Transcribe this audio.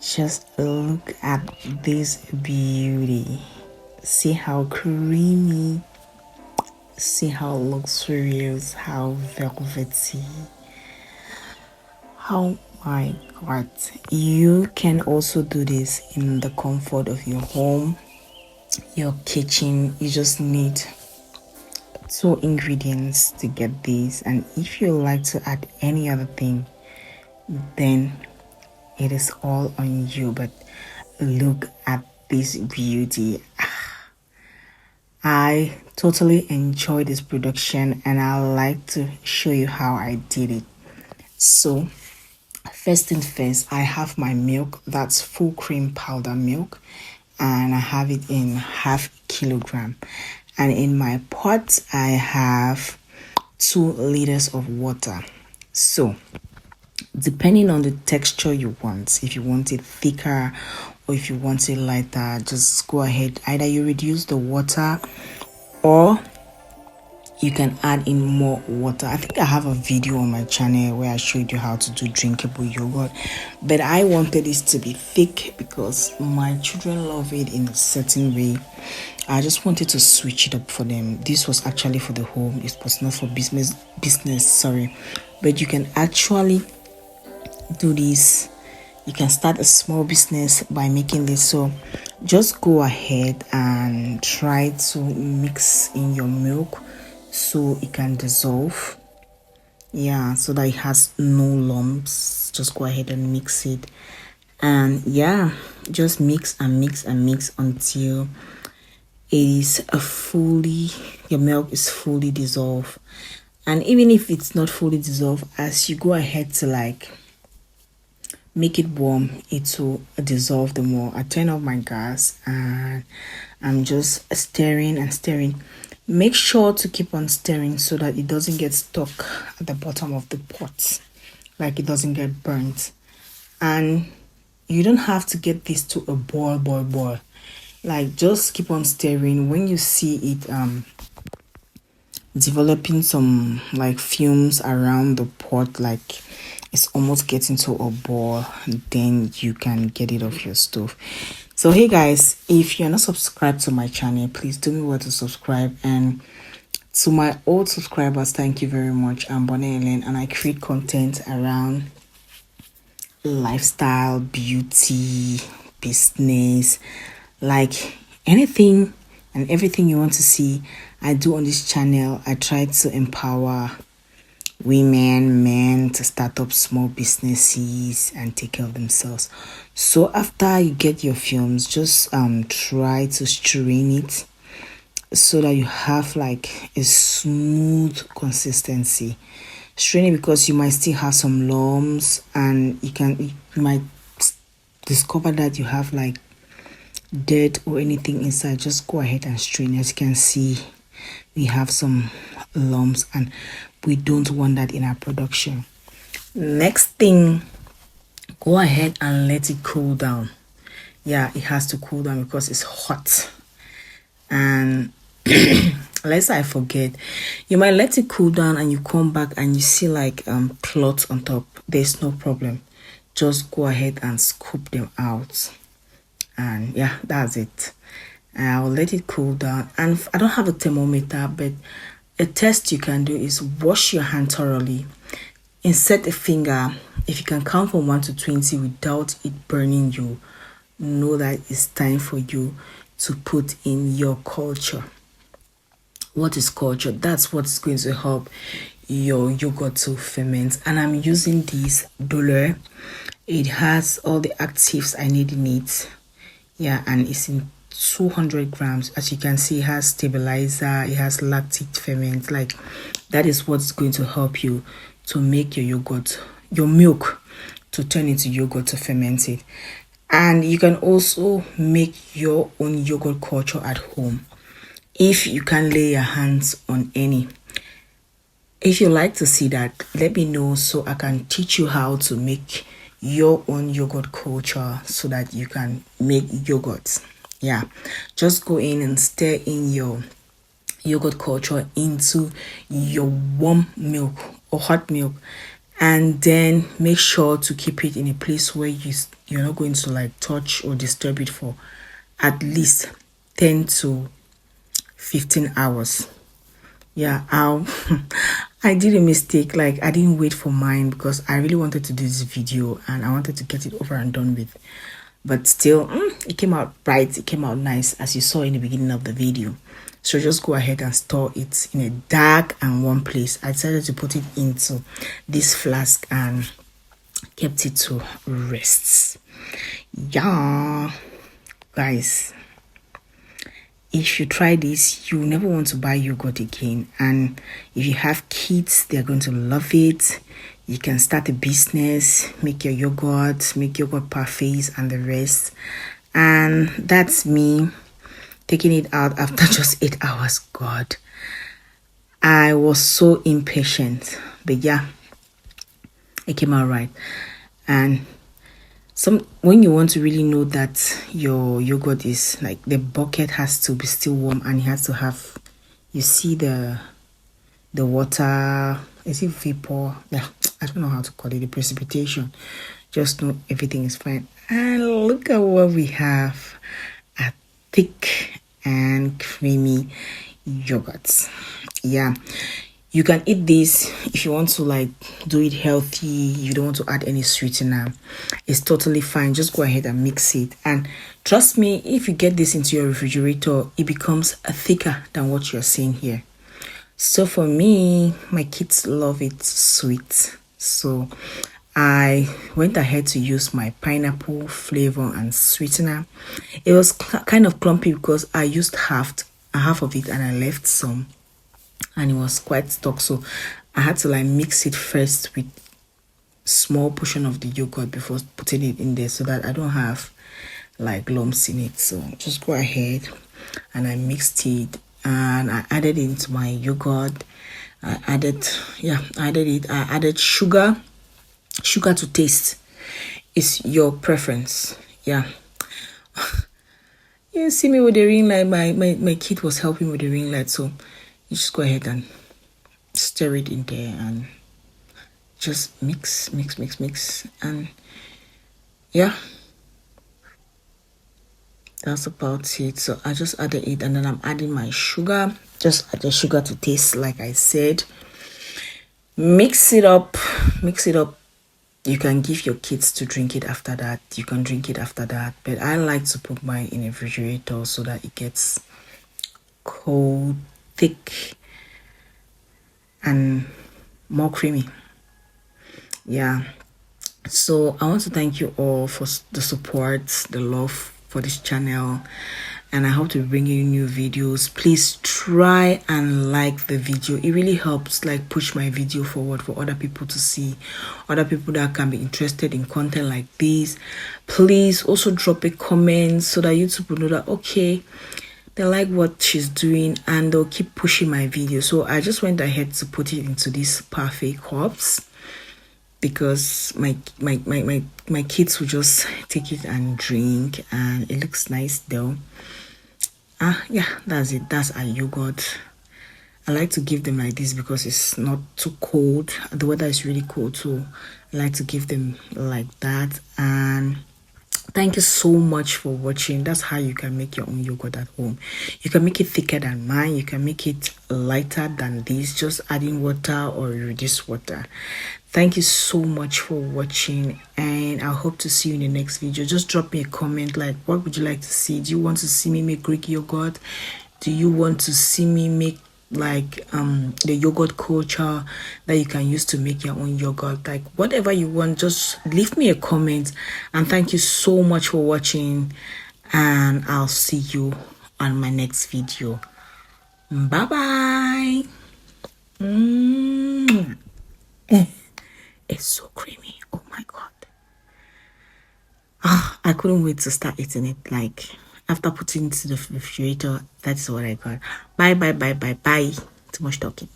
Just look at this beauty. See how creamy, see how luxurious, how velvety. Oh my god. You can also do this in the comfort of your home, your kitchen. You just need two ingredients to get this, and if you like to add any other thing, then it is all on you. But look at this beauty. I totally enjoy this production, and I like to show you how I did it. So first thing first, I have my milk. That's full cream powder milk, and I have it in half kilogram. And in my pot I have 2 liters of water. So depending on the texture you want, if you want it thicker or if you want it lighter, just go ahead. Either you reduce the water or you can add in more water. I think I have a video on my channel where I showed you how to do drinkable yogurt, but I wanted this to be thick because my children love it in a certain way. I just wanted to switch it up for them. This was actually for the home, it was not for business, sorry. But you can actually do this. You can start a small business by making this. So just go ahead and try to mix in your milk so it can dissolve, yeah, so that it has no lumps. Just go ahead and mix it, and yeah, just mix and mix and mix until it is your milk is fully dissolved. And even if it's not fully dissolved, as you go ahead to like make it warm, it will dissolve the more. I turn off my gas and I'm just stirring and stirring. Make sure to keep on stirring so that it doesn't get stuck at the bottom of the pot, like it doesn't get burnt. And you don't have to get this to a boil. Like just keep on stirring. When you see it developing some like fumes around the pot, like it's almost getting to a boil, then you can get it off your stove. So hey guys, if you're not subscribed to my channel, please do me well to subscribe. And to my old subscribers, thank you very much. I'm Bonnie Ellen, and I create content around lifestyle, beauty, business, like anything and everything you want to see, I do on this channel. I try to empower women, men to start up small businesses and take care of themselves. So after you get your films, just try to strain it so that you have like a smooth consistency. Strain it because you might still have some lumps, and you might discover that you have like dirt or anything inside. Just go ahead and strain. As you can see, we have some lumps, and we don't want that in our production. Next thing, go ahead and let it cool down. Yeah, it has to cool down because it's hot. And lest I forget, you might let it cool down and you come back and you see like cloth on top. There's no problem. Just go ahead and scoop them out. And yeah, that's it. I'll let it cool down. And I don't have a thermometer, but a test you can do is wash your hand thoroughly. Insert a finger. If you can count from 1 to 20 without it burning you, know that it's time for you to put in your culture. What is culture? That's what's going to help your yogurt to ferment. And I'm using this Dolait. It has all the actives I need in it. Yeah, and it's in 200 grams. As you can see, it has stabilizer, it has lactic ferment. Like that is what's going to help you to make your yogurt, your milk, to turn into yogurt, to ferment it. And you can also make your own yogurt culture at home if you can lay your hands on any. If you like to see that, let me know so I can teach you how to make your own yogurt culture so that you can make yogurt. Yeah, just go in and stir in your yogurt culture into your warm milk or hot milk, and then make sure to keep it in a place where you're not going to like touch or disturb it for at least 10 to 15 hours. Yeah, I did a mistake. Like, I didn't wait for mine because I really wanted to do this video and I wanted to get it over and done with. But still, it came out right. It came out nice, as you saw in the beginning of the video. So just go ahead and store it in a dark and warm place. I decided to put it into this flask and kept it to rest. Yeah, guys, if you try this, you never want to buy yogurt again. And if you have kids, they're going to love it. You can start a business, make your yogurt, make yogurt parfaits and the rest. And that's me taking it out after just 8 hours. God, I was so impatient, but yeah, it came out right. And when you want to really know that your yogurt is like, the bucket has to be still warm and it has to have, you see the water, is it vapor? Yeah, I don't know how to call it, the precipitation. Just know everything is fine. And look at what we have, a thick and creamy yogurt. Yeah, you can eat this if you want to like do it healthy. You don't want to add any sweetener, it's totally fine. Just go ahead and mix it, and trust me, if you get this into your refrigerator, it becomes thicker than what you're seeing here. So for me, my kids love it sweet, so I went ahead to use my pineapple flavor and sweetener. It was kind of clumpy because I used half of it and I left some, and it was quite stuck, so I had to like mix it first with small portion of the yogurt before putting it in there so that I don't have like lumps in it. So just go ahead, and I mixed it and I added it into my yogurt. I added sugar to taste. It's your preference. Yeah. You see me with the ring light. My kid was helping with the ring light, so you just go ahead and stir it in there and just mix, and yeah, that's about it. So I just added it, and then I'm adding my sugar. Just add the sugar to taste, like I said. Mix it up. You can give your kids to drink it after that. You can drink it after that, but I like to put mine in a refrigerator so that it gets cold, thick, and more creamy. Yeah, so I want to thank you all for the support, the love for this channel, and I hope to bring you new videos. Please try and like the video. It really helps like push my video forward for other people to see, other people that can be interested in content like this. Please also drop a comment so that YouTube will know that okay, they like what she's doing, and they'll keep pushing my video. So I just went ahead to put it into these parfait cups because my kids will just take it and drink, and it looks nice though. Yeah, that's it. That's a yogurt. I like to give them like this because it's not too cold. The weather is really cold, so I like to give them like that. And thank you so much for watching. That's how you can make your own yogurt at home. You can make it thicker than mine. You can make it lighter than this, just adding water or reduce water. Thank you so much for watching, and I hope to see you in the next video. Just drop me a comment, like what would you like to see? Do you want to see me make Greek yogurt? Do you want to see me make like the yogurt culture that you can use to make your own yogurt? Like whatever you want, just leave me a comment. And thank you so much for watching, and I'll see you on my next video. Bye bye. It's so creamy. Oh my god. I couldn't wait to start eating it. Like after putting it to the refrigerator, that's what I got. Bye. Too much talking.